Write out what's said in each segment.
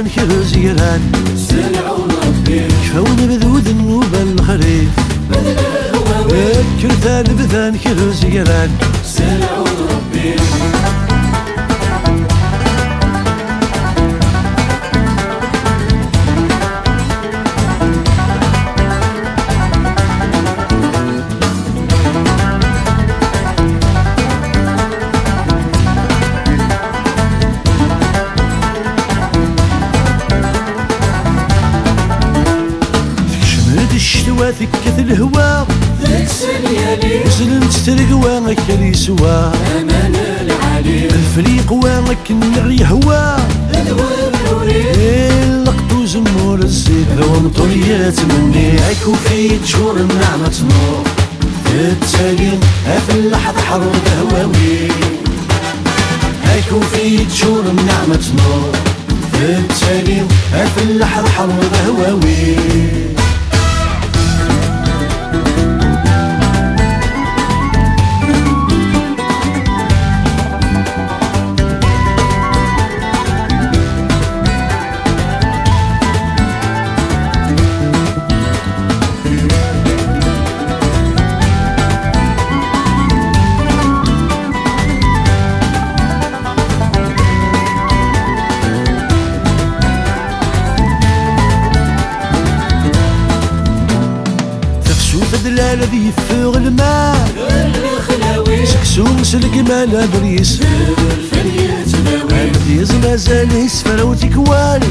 بذان كرز يران سلعون ربي كفاون بذو ذنوب الخريف كرثان بذان كرز يران سلعون ربي الشتوى ثكت الهوا ذيك سليالي وزلمت ترقوا كلي سوا أمان العالي الفريق واك النعي هوا الذوب نوري لقطو زمور الزيت ذو مطريات مني عيكو في تشور النعمة نور التالي في اللحظة حرب هواوي عيكو في تشور النعمة نور التالي في اللحظة حرب هواوي فدلال ذي فوق الماء الخلاوي سكسون سلك مالا بريس الفرية تناوي عمديز مازال يسفر وتكوال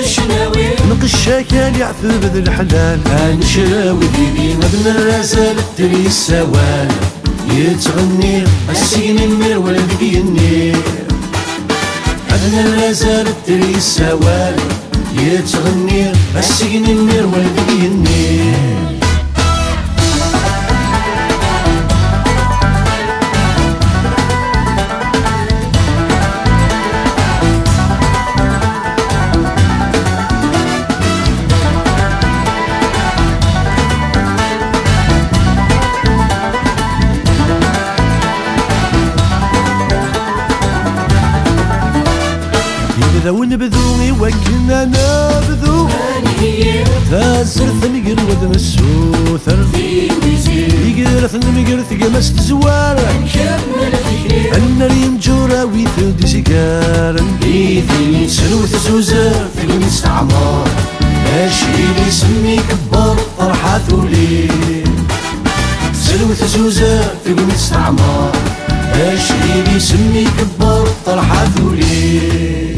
الشناوي نقشاك اللي عثب ذي الحلال هنشراوي ديدي مبنى الرسال الدري السوال يتغني السجن المير ولا بقي النير مبنى الرسال الدري السوال يتغني السجن المير ولا بقي النير ذو نبذوني وكنا نبذو تازر ثمقر ودن السوثر يقر ثمقر ثقمس تزوار أنا ينجورا ويثودي سيكارا إيثي سلوث سوزر في المستعمار أشيلي سمي كبر طرحة ثولي سلوث سوزر في المستعمار أشيلي سمي كبر طرحة ثولي